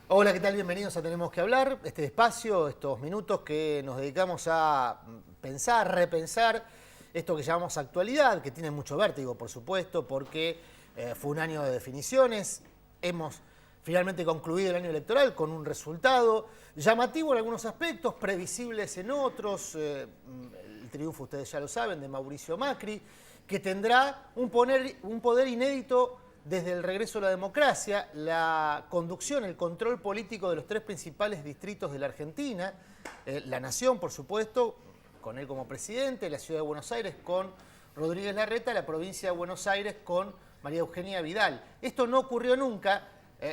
Hola, ¿qué tal? Bienvenidos a Tenemos que hablar, este espacio, estos minutos que nos dedicamos a pensar, repensar esto que llamamos actualidad, que tiene mucho vértigo, por supuesto, porque fue un año de definiciones, hemos finalmente concluido el año electoral con un resultado llamativo en algunos aspectos, previsibles en otros, el triunfo, ustedes ya lo saben, de Mauricio Macri, que tendrá un poder inédito desde el regreso a la democracia, la conducción, el control político de los tres principales distritos de la Argentina, la Nación, por supuesto, con él como presidente, la Ciudad de Buenos Aires con Rodríguez Larreta, la provincia de Buenos Aires con María Eugenia Vidal. Esto no ocurrió nunca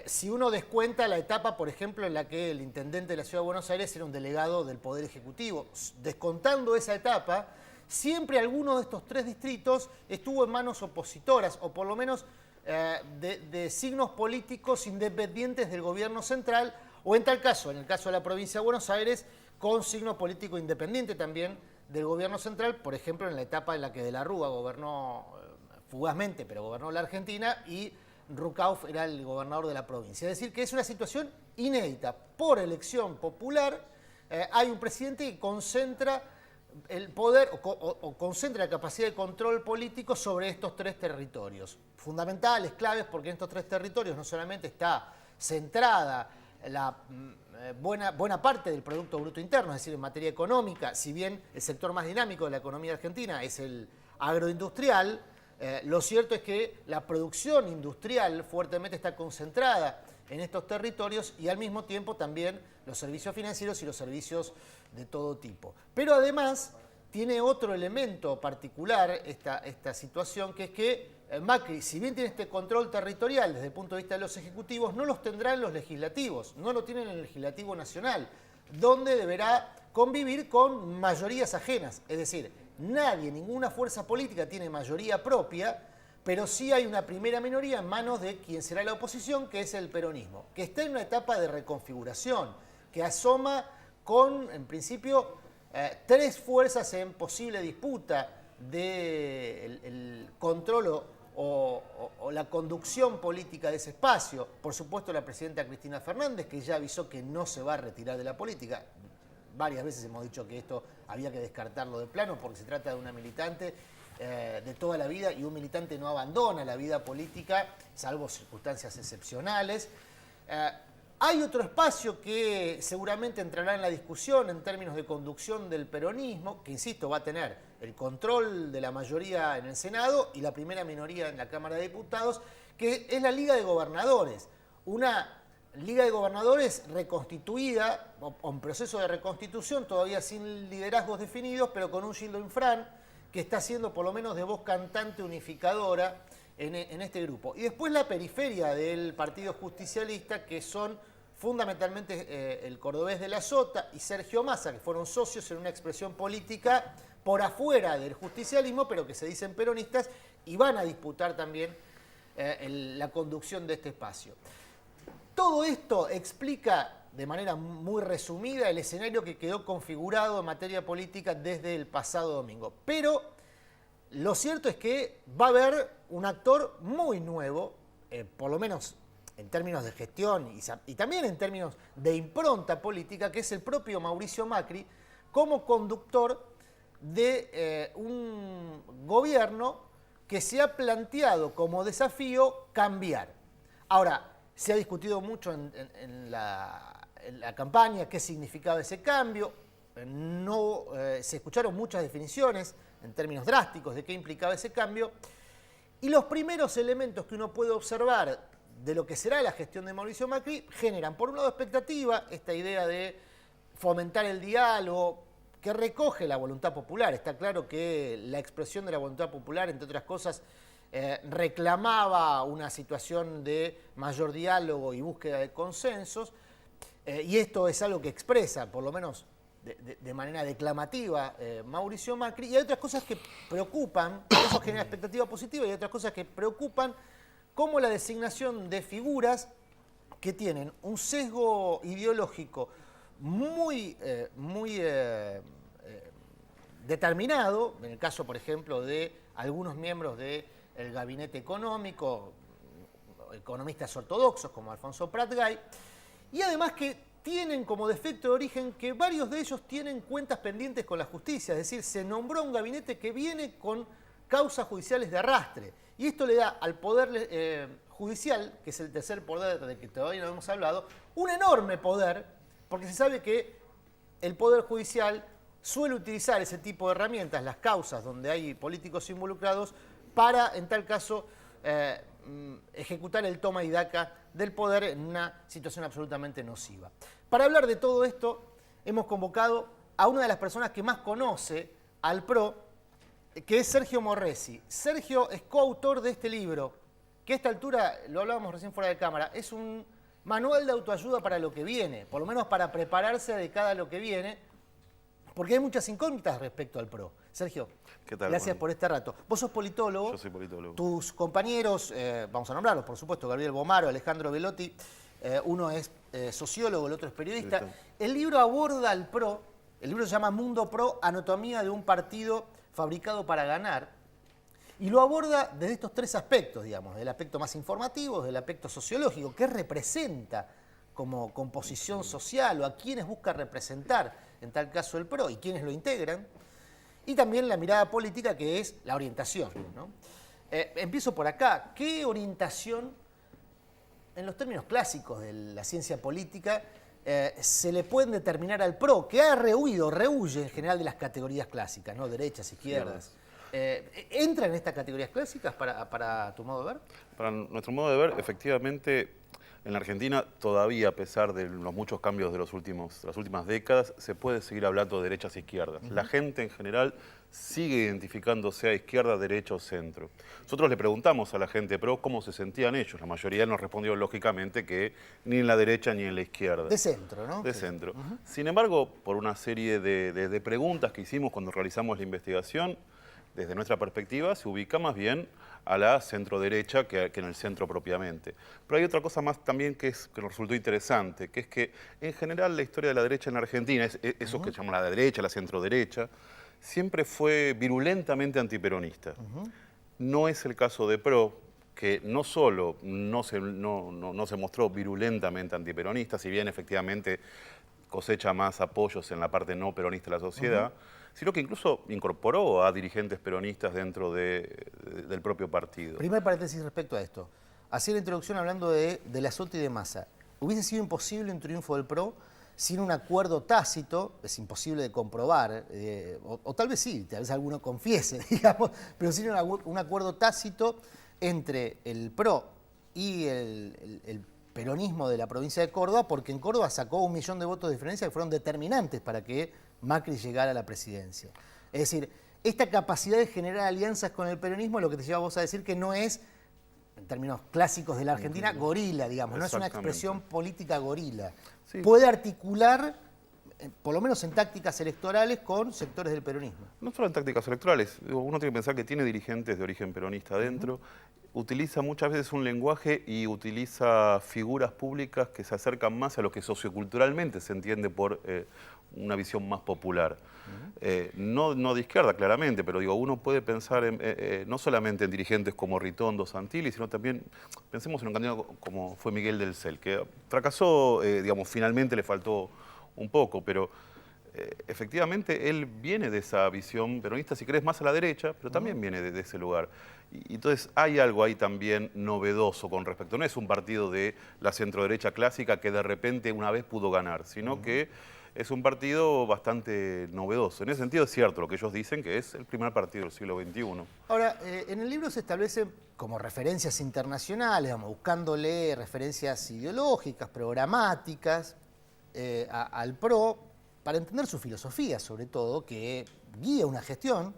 si uno descuenta la etapa, por ejemplo, en la que el intendente de la Ciudad de Buenos Aires era un delegado del Poder Ejecutivo. Descontando esa etapa, siempre alguno de estos tres distritos estuvo en manos opositoras, o por lo menos de signos políticos independientes del gobierno central, o en tal caso, en el caso de la provincia de Buenos Aires, con signo político independiente también del gobierno central, por ejemplo, en la etapa en la que De la Rúa gobernó fugazmente, pero gobernó la Argentina, y Rucauf era el gobernador de la provincia. Es decir, que es una situación inédita. Por elección popular, hay un presidente que concentra el poder o concentra la capacidad de control político sobre estos tres territorios. Fundamentales, claves, porque en estos tres territorios no solamente está centrada la buena parte del Producto Bruto Interno, es decir, en materia económica, si bien el sector más dinámico de la economía argentina es el agroindustrial, lo cierto es que la producción industrial fuertemente está concentrada en estos territorios y al mismo tiempo también los servicios financieros y los servicios de todo tipo. Pero además tiene otro elemento particular esta situación, que es que Macri, si bien tiene este control territorial desde el punto de vista de los ejecutivos, no los tendrá en los legislativos, no lo tiene en el legislativo nacional, donde deberá convivir con mayorías ajenas. Es decir, nadie, ninguna fuerza política tiene mayoría propia, pero sí hay una primera minoría en manos de quien será la oposición, que es el peronismo, que está en una etapa de reconfiguración, que asoma con, en principio, tres fuerzas en posible disputa del control o la conducción política de ese espacio. Por supuesto, la presidenta Cristina Fernández, que ya avisó que no se va a retirar de la política. Varias veces hemos dicho que esto había que descartarlo de plano porque se trata de una militante de toda la vida, y un militante no abandona la vida política, salvo circunstancias excepcionales. Hay otro espacio que seguramente entrará en la discusión en términos de conducción del peronismo, que insisto, va a tener el control de la mayoría en el Senado y la primera minoría en la Cámara de Diputados, que es la Liga de Gobernadores. Una Liga de Gobernadores reconstituida, o en proceso de reconstitución, todavía sin liderazgos definidos, pero con un Gildo Infran, que está siendo por lo menos de voz cantante unificadora en este grupo. Y después la periferia del Partido Justicialista, que son fundamentalmente el cordobés de la Sota y Sergio Massa, que fueron socios en una expresión política por afuera del justicialismo, pero que se dicen peronistas, y van a disputar también la conducción de este espacio. Todo esto explica de manera muy resumida el escenario que quedó configurado en materia política desde el pasado domingo. Pero lo cierto es que va a haber un actor muy nuevo, por lo menos en términos de gestión y también en términos de impronta política, que es el propio Mauricio Macri, como conductor de un gobierno que se ha planteado como desafío cambiar. Ahora, se ha discutido mucho en la campaña qué significaba ese cambio. Se escucharon muchas definiciones en términos drásticos de qué implicaba ese cambio. Y los primeros elementos que uno puede observar de lo que será la gestión de Mauricio Macri generan, por un lado, expectativa, esta idea de fomentar el diálogo que recoge la voluntad popular. Está claro que la expresión de la voluntad popular, entre otras cosas, reclamaba una situación de mayor diálogo y búsqueda de consensos, y esto es algo que expresa, por lo menos de manera declamativa, Mauricio Macri. Y hay otras cosas que preocupan, eso genera expectativa positiva, y hay otras cosas que preocupan, como la designación de figuras que tienen un sesgo ideológico muy determinado, en el caso, por ejemplo, de algunos miembros del gabinete económico, economistas ortodoxos como Alfonso Prat Gay, y además que tienen como defecto de origen que varios de ellos tienen cuentas pendientes con la justicia, es decir, se nombró un gabinete que viene con causas judiciales de arrastre. Y esto le da al Poder Judicial, que es el tercer poder del que todavía no hemos hablado, un enorme poder, porque se sabe que el Poder Judicial suele utilizar ese tipo de herramientas, las causas donde hay políticos involucrados, para, en tal caso, ejecutar el toma y daca del poder en una situación absolutamente nociva. Para hablar de todo esto, hemos convocado a una de las personas que más conoce al PRO, que es Sergio Morresi. Sergio es coautor de este libro, que a esta altura, lo hablábamos recién fuera de cámara, es un manual de autoayuda para lo que viene, por lo menos para prepararse de cara a lo que viene, porque hay muchas incógnitas respecto al PRO. Sergio, ¿qué tal, gracias Juan? por este rato. Vos sos politólogo. Yo soy politólogo. Tus compañeros, vamos a nombrarlos, por supuesto, Gabriel Bomaro, Alejandro Velotti, uno es sociólogo, el otro es periodista. El libro aborda al PRO, el libro se llama Mundo Pro, anatomía de un partido fabricado para ganar, y lo aborda desde estos tres aspectos, digamos, del aspecto más informativo, del aspecto sociológico, qué representa como composición social o a quiénes busca representar, en tal caso el PRO, y quiénes lo integran, y también la mirada política, que es la orientación, ¿no? Empiezo por acá. ¿Qué orientación, en los términos clásicos de la ciencia política, se le pueden determinar al PRO, que ha rehuye en general de las categorías clásicas, ¿no? Derechas, izquierdas? ¿Entra en estas categorías clásicas para tu modo de ver? Para nuestro modo de ver, efectivamente, en la Argentina todavía, a pesar de los muchos cambios de las últimas décadas, se puede seguir hablando de derechas e izquierdas. La gente en general sigue identificándose a izquierda, derecha o centro. Nosotros le preguntamos a la gente PRO cómo se sentían ellos. La mayoría nos respondió lógicamente que ni en la derecha ni en la izquierda. De centro, ¿no? De centro. Sin embargo, por una serie de preguntas que hicimos cuando realizamos la investigación, desde nuestra perspectiva se ubica más bien a la centro-derecha que en el centro propiamente. Pero hay otra cosa más también que nos resultó interesante, que es que en general la historia de la derecha en Argentina, eso que se llama la derecha, la centro-derecha, siempre fue virulentamente antiperonista. No es el caso de PRO, que no solo no se mostró virulentamente antiperonista, si bien efectivamente cosecha más apoyos en la parte no peronista de la sociedad, sino que incluso incorporó a dirigentes peronistas dentro del propio partido. Primer paréntesis respecto a esto. Hacía la introducción hablando del azote y de Massa. Hubiese sido imposible un triunfo del PRO sin un acuerdo tácito, es imposible de comprobar, o tal vez sí, tal vez alguno confiese, digamos, pero sin un acuerdo tácito entre el PRO y el peronismo de la provincia de Córdoba, porque en Córdoba sacó 1 millón de votos de diferencia que fueron determinantes para que Macri llegara a la presidencia. Es decir, esta capacidad de generar alianzas con el peronismo es lo que te lleva a vos a decir que no es, en términos clásicos de la Argentina, gorila, digamos, no es una expresión política gorila. Sí. Puede articular, por lo menos en tácticas electorales, con sectores del peronismo. No solo en tácticas electorales, uno tiene que pensar que tiene dirigentes de origen peronista adentro, utiliza muchas veces un lenguaje y utiliza figuras públicas que se acercan más a lo que socioculturalmente se entiende por una visión más popular. No de izquierda, claramente, pero digo, uno puede pensar no solamente en dirigentes como Ritondo, Santilli, sino también, pensemos en un candidato como fue Miguel del Cel, que fracasó, digamos, finalmente le faltó un poco, pero efectivamente él viene de esa visión peronista, si querés, más a la derecha, pero también viene de ese lugar. Y entonces hay algo ahí también novedoso con respecto. No es un partido de la centroderecha clásica que de repente una vez pudo ganar, sino que es un partido bastante novedoso. En ese sentido es cierto lo que ellos dicen, que es el primer partido del siglo XXI. Ahora, en el libro se establecen como referencias internacionales, vamos, buscándole referencias ideológicas, programáticas, al PRO, para entender su filosofía, sobre todo, que guía una gestión.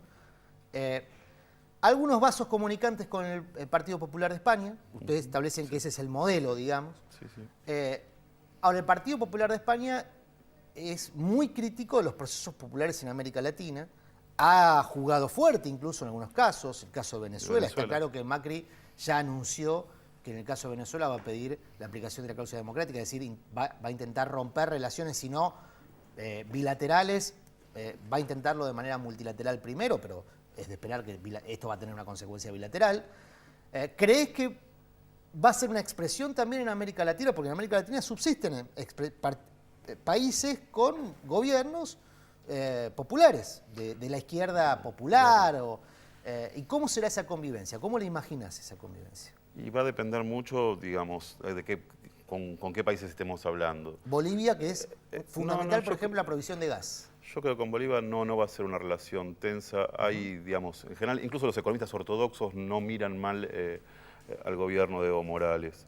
Algunos vasos comunicantes con el Partido Popular de España. Ustedes establecen que ese es el modelo, digamos. Ahora, el Partido Popular de España es muy crítico de los procesos populares en América Latina. Ha jugado fuerte incluso en algunos casos. El caso de Venezuela. Está claro que Macri ya anunció que en el caso de Venezuela va a pedir la aplicación de la cláusula democrática, es decir, va a intentar romper relaciones, si no bilaterales, va a intentarlo de manera multilateral primero, pero es de esperar que esto va a tener una consecuencia bilateral. ¿Crees que va a ser una expresión también en América Latina, porque en América Latina subsisten países con gobiernos populares, de la izquierda popular. ¿Y cómo será esa convivencia? ¿Cómo le imaginas esa convivencia? Y va a depender mucho, digamos, con qué países estemos hablando. Bolivia, que es fundamental, no, por ejemplo, la provisión de gas. Yo creo que con Bolivia no va a ser una relación tensa. Hay, digamos, en general, incluso los economistas ortodoxos no miran mal al gobierno de Evo Morales.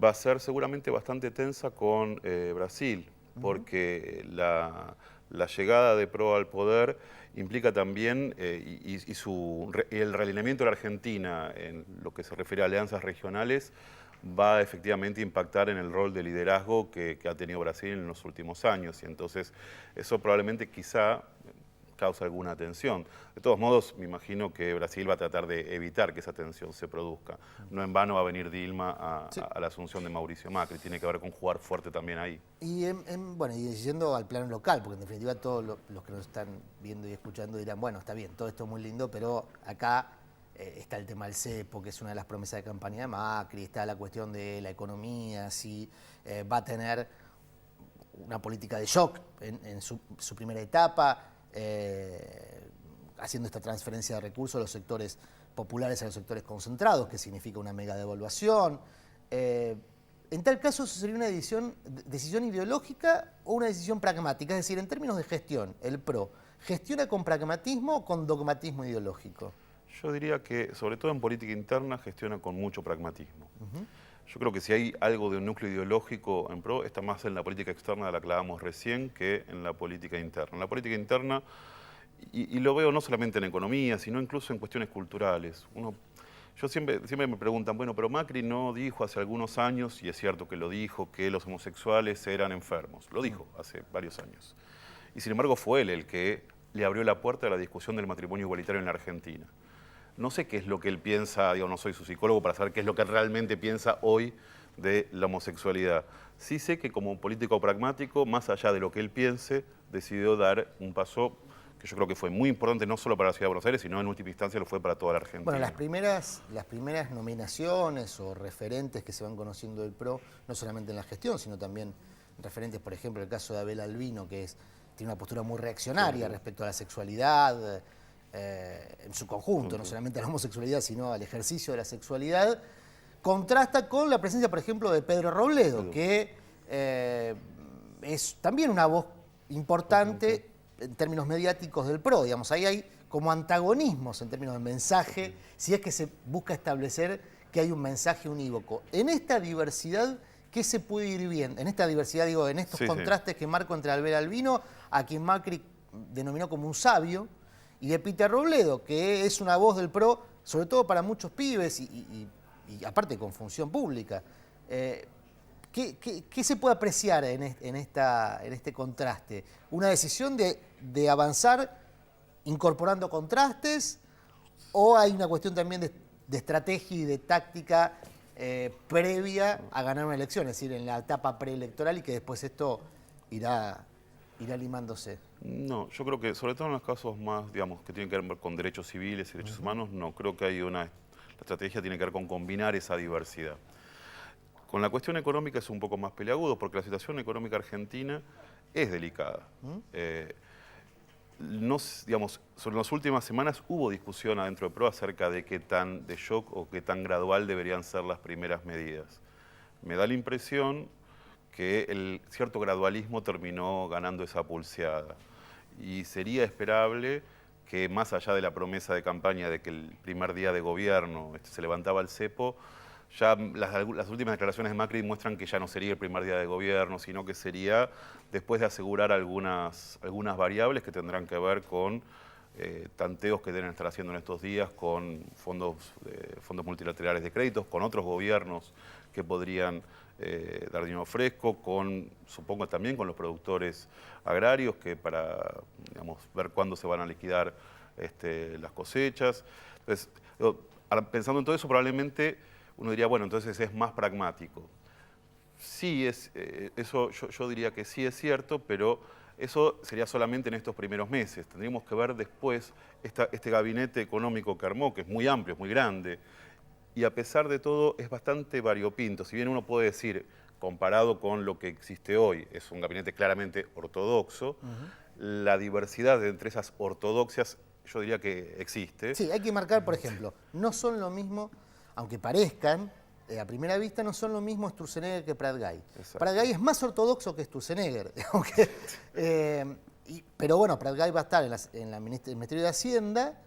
Va a ser seguramente bastante tensa con Brasil, porque la llegada de Pro al poder implica también, el realineamiento de la Argentina en lo que se refiere a alianzas regionales, va a efectivamente impactar en el rol de liderazgo que ha tenido Brasil en los últimos años. Y entonces eso probablemente quizá causa alguna tensión. De todos modos, me imagino que Brasil va a tratar de evitar que esa tensión se produzca. No en vano va a venir Dilma a la asunción de Mauricio Macri. Tiene que ver con jugar fuerte también ahí. Y bueno, y yendo al plano local, porque en definitiva todos los que nos están viendo y escuchando dirán, bueno, está bien, todo esto es muy lindo, pero acá está el tema del cepo, que es una de las promesas de campaña de Macri, está la cuestión de la economía, si va a tener una política de shock en su primera etapa, haciendo esta transferencia de recursos a los sectores populares a los sectores concentrados, que significa una mega devaluación. En tal caso, ¿eso sería una decisión ideológica o una decisión pragmática? Es decir, en términos de gestión, el PRO, ¿gestiona con pragmatismo o con dogmatismo ideológico? Yo diría que, sobre todo en política interna, gestiona con mucho pragmatismo. Yo creo que si hay algo de un núcleo ideológico en PRO, está más en la política externa de la que hablábamos recién que en la política interna. En la política interna, y lo veo no solamente en economía, sino incluso en cuestiones culturales. Yo siempre me preguntan, bueno, pero Macri no dijo hace algunos años, y es cierto que lo dijo, que los homosexuales eran enfermos. Lo dijo hace varios años. Y sin embargo fue él el que le abrió la puerta a la discusión del matrimonio igualitario en la Argentina. No sé qué es lo que él piensa, digo, no soy su psicólogo para saber qué es lo que realmente piensa hoy de la homosexualidad. Sí sé que como político pragmático, más allá de lo que él piense, decidió dar un paso que yo creo que fue muy importante no solo para la ciudad de Buenos Aires, sino en última instancia lo fue para toda la Argentina. Bueno, las primeras nominaciones o referentes que se van conociendo del PRO, no solamente en la gestión, sino también referentes, por ejemplo, el caso de Abel Albino, que tiene una postura muy reaccionaria respecto a la sexualidad, en su conjunto, no solamente a la homosexualidad, sino al ejercicio de la sexualidad, contrasta con la presencia, por ejemplo, de Pedro Robledo, que es también una voz importante en términos mediáticos del PRO. Digamos, ahí hay como antagonismos en términos de mensaje, si es que se busca establecer que hay un mensaje unívoco. En esta diversidad, ¿qué se puede ir viendo? En esta diversidad, digo, en estos contrastes que marco entre Abel Albino, a quien Macri denominó como un sabio, y de Peter Robledo, que es una voz del PRO, sobre todo para muchos pibes y aparte con función pública. ¿Qué se puede apreciar en este contraste? ¿Una decisión de avanzar incorporando contrastes o hay una cuestión también de estrategia y de táctica previa a ganar una elección, es decir, en la etapa preelectoral y que después esto irá limándose? No, yo creo que sobre todo en los casos más, digamos, que tienen que ver con derechos civiles y derechos humanos, no, creo que la estrategia tiene que ver con combinar esa diversidad. Con la cuestión económica es un poco más peleagudo porque la situación económica argentina es delicada. Digamos, sobre las últimas semanas hubo discusión adentro de PRO acerca de qué tan de shock o qué tan gradual deberían ser las primeras medidas. Me da la impresión que el cierto gradualismo terminó ganando esa pulseada. Y sería esperable que más allá de la promesa de campaña de que el primer día de gobierno se levantaba el cepo, ya las últimas declaraciones de Macri muestran que ya no sería el primer día de gobierno, sino que sería después de asegurar algunas variables que tendrán que ver con tanteos que deben estar haciendo en estos días con fondos multilaterales de créditos, con otros gobiernos que podrían dar dinero fresco, supongo también con los productores agrarios, que para ver cuándo se van a liquidar las cosechas. Entonces, pensando en todo eso, probablemente uno diría, bueno, entonces es más pragmático. Sí, eso yo diría que sí es cierto, pero eso sería solamente en estos primeros meses. Tendríamos que ver después este gabinete económico que armó, que es muy amplio, es muy grande, y a pesar de todo es bastante variopinto. Si bien uno puede decir, comparado con lo que existe hoy, es un gabinete claramente ortodoxo, la diversidad entre esas ortodoxias yo diría que existe. Sí, hay que marcar, por ejemplo, no son lo mismo, aunque parezcan, a primera vista no son lo mismo Sturzenegger que Prat-Gay. Prat-Gay es más ortodoxo que Sturzenegger. Pero bueno, Prat-Gay va a estar en el Ministerio de Hacienda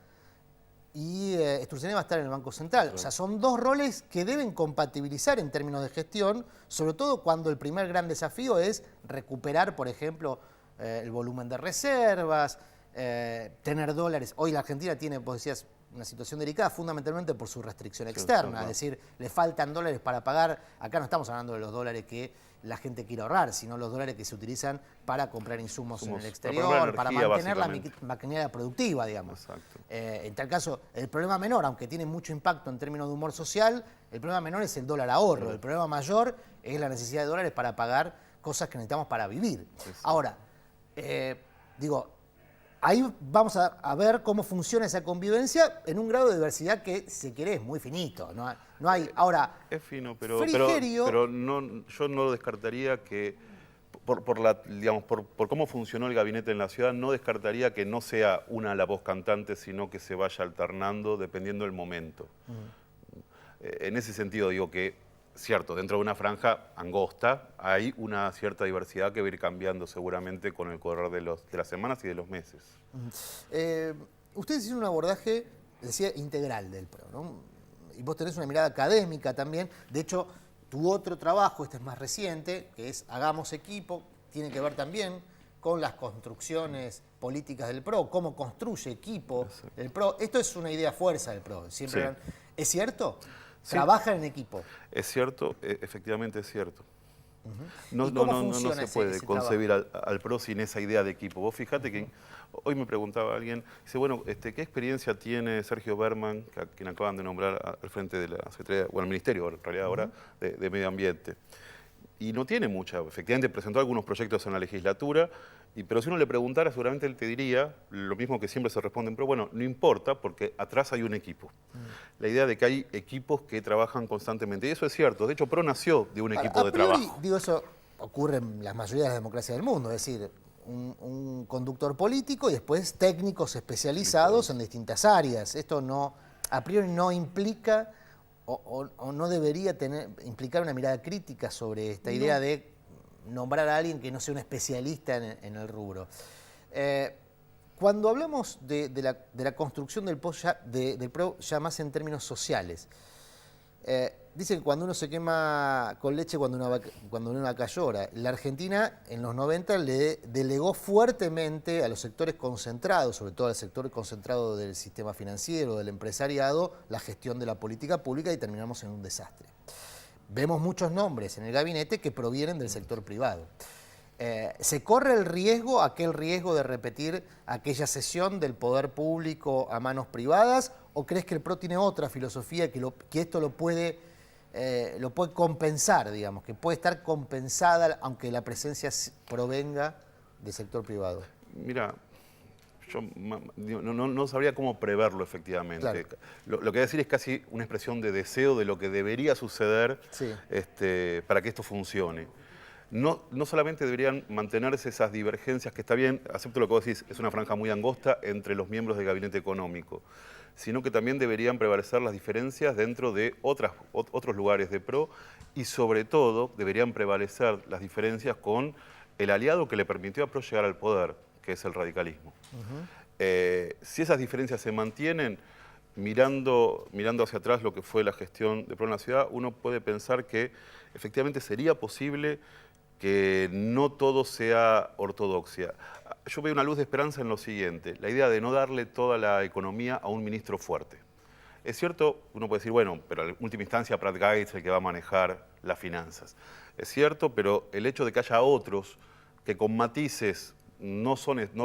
y Sturzenegger va a estar en el Banco Central. Claro. O sea, son dos roles que deben compatibilizar en términos de gestión, sobre todo cuando el primer gran desafío es recuperar, por ejemplo, el volumen de reservas, tener dólares. Hoy la Argentina tiene, vos decías, una situación delicada fundamentalmente por su restricción externa, es decir, le faltan dólares para pagar. Acá no estamos hablando de los dólares que la gente quiere ahorrar, sino los dólares que se utilizan para comprar insumos en el exterior, para mantener la maquinaria productiva, digamos. En tal caso, el problema menor, aunque tiene mucho impacto en términos de humor social, el problema menor es el dólar ahorro. El problema mayor es la necesidad de dólares para pagar cosas que necesitamos para vivir. Ahora, ahí vamos a ver cómo funciona esa convivencia en un grado de diversidad que, si querés, es muy finito. No hay ahora, es fino, pero no, yo no lo descartaría que, por cómo funcionó el gabinete en la ciudad, no descartaría que no sea una la voz cantante, sino que se vaya alternando dependiendo del momento. En ese sentido digo que, cierto, dentro de una franja angosta hay una cierta diversidad que va a ir cambiando seguramente con el correr de las semanas y de los meses. Ustedes hicieron un abordaje, decía, integral del PRO, ¿no? Y vos tenés una mirada académica también. De hecho, tu otro trabajo, este es más reciente, que es Hagamos Equipo, tiene que ver también con las construcciones políticas del PRO, cómo construye equipo el PRO. Esto es una idea fuerza del PRO. Siempre ¿Es cierto? Sí. Trabajan en equipo. Es cierto, efectivamente es cierto. No se puede concebir al PRO sin esa idea de equipo. Vos fijate que hoy me preguntaba alguien, dice, bueno, ¿qué experiencia tiene Sergio Berman, quien acaban de nombrar al frente de la Secretaría, bueno, el Ministerio, en realidad ahora, de Medio Ambiente? Y no tiene mucha. Efectivamente presentó algunos proyectos en la legislatura, pero si uno le preguntara, seguramente él te diría lo mismo que siempre se responde, pero bueno, no importa porque atrás hay un equipo. La idea de que hay equipos que trabajan constantemente, y eso es cierto. De hecho, PRO nació de un equipo de trabajo. Digo, eso ocurre en la mayoría de las democracias del mundo, es decir, un conductor político y después técnicos especializados en distintas áreas. Esto no, a priori no implica o no debería implicar una mirada crítica sobre esta idea de nombrar a alguien que no sea un especialista en el rubro. Cuando hablamos de la construcción del PRO ya más en términos sociales, dicen que cuando uno se quema con leche, cuando una vaca llora. La Argentina en los 90 le delegó fuertemente a los sectores concentrados, sobre todo al sector concentrado del sistema financiero, del empresariado, la gestión de la política pública y terminamos en un desastre. Vemos muchos nombres en el gabinete que provienen del sector privado. ¿Se corre el riesgo, aquel riesgo de repetir aquella cesión del poder público a manos privadas? ¿O crees que el PRO tiene otra filosofía que esto lo puede compensar, digamos, que puede estar compensada aunque la presencia provenga del sector privado? Mira, yo no sabría cómo preverlo efectivamente. Claro. Lo que voy a decir es casi una expresión de deseo de lo que debería suceder para que esto funcione. No solamente deberían mantenerse esas divergencias, que está bien, acepto lo que vos decís, es una franja muy angosta entre los miembros del gabinete económico, sino que también deberían prevalecer las diferencias dentro de otros lugares de PRO y sobre todo deberían prevalecer las diferencias con el aliado que le permitió a PRO llegar al poder, que es el radicalismo. Si esas diferencias se mantienen, mirando hacia atrás lo que fue la gestión de PRO en la ciudad, uno puede pensar que efectivamente sería posible que no todo sea ortodoxia. Yo veo una luz de esperanza en lo siguiente, la idea de no darle toda la economía a un ministro fuerte. Es cierto, uno puede decir, bueno, pero en última instancia Prat-Gay es el que va a manejar las finanzas. Es cierto, pero el hecho de que haya otros que con matices no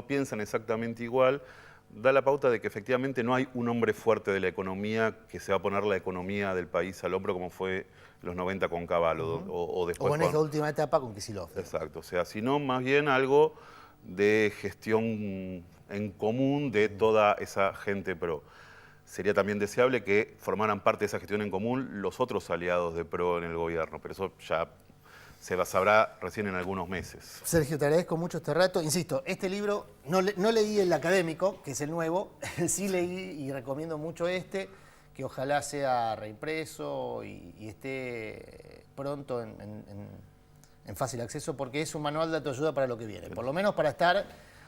piensan exactamente igual, da la pauta de que efectivamente no hay un hombre fuerte de la economía que se va a poner la economía del país al hombro como fue los 90 con Cavallo o después o en esta última etapa con Kicillof. Exacto, o sea, sino más bien algo de gestión en común de toda esa gente PRO. sería también deseable que formaran parte de esa gestión en común los otros aliados de PRO en el gobierno, pero eso ya se sabrá recién en algunos meses. Sergio, te agradezco mucho este rato. Insisto, este libro no leí el académico, que es el nuevo, sí leí y recomiendo mucho este, que ojalá sea reimpreso y esté pronto en fácil acceso, porque es un manual de autoayuda para lo que viene, por lo menos para estar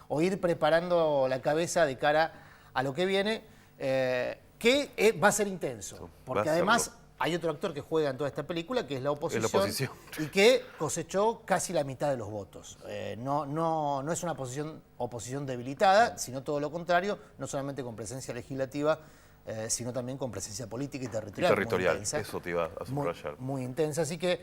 o ir preparando la cabeza de cara a lo que viene, que va a ser intenso, porque además hay otro actor que juega en toda esta película, que es la oposición, y que cosechó casi la mitad de los votos. No es una oposición debilitada, sino todo lo contrario, no solamente con presencia legislativa, sino también con presencia política y territorial. Territorial, muy intensa, eso te iba a subrayar. Muy intensa, así que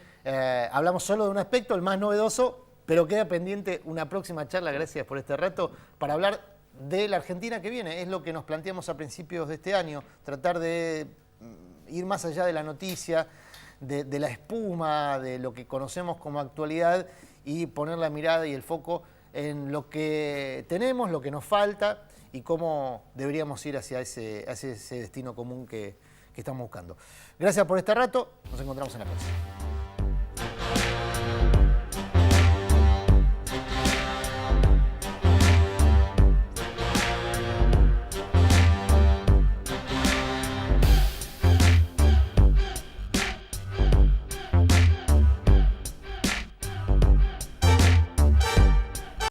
hablamos solo de un aspecto, el más novedoso, pero queda pendiente una próxima charla, gracias por este rato, para hablar de la Argentina que viene. Es lo que nos planteamos a principios de este año, tratar de ir más allá de la noticia, de la espuma, de lo que conocemos como actualidad y poner la mirada y el foco en lo que tenemos, lo que nos falta y cómo deberíamos ir hacia ese destino común que estamos buscando. Gracias por este rato, nos encontramos en la próxima.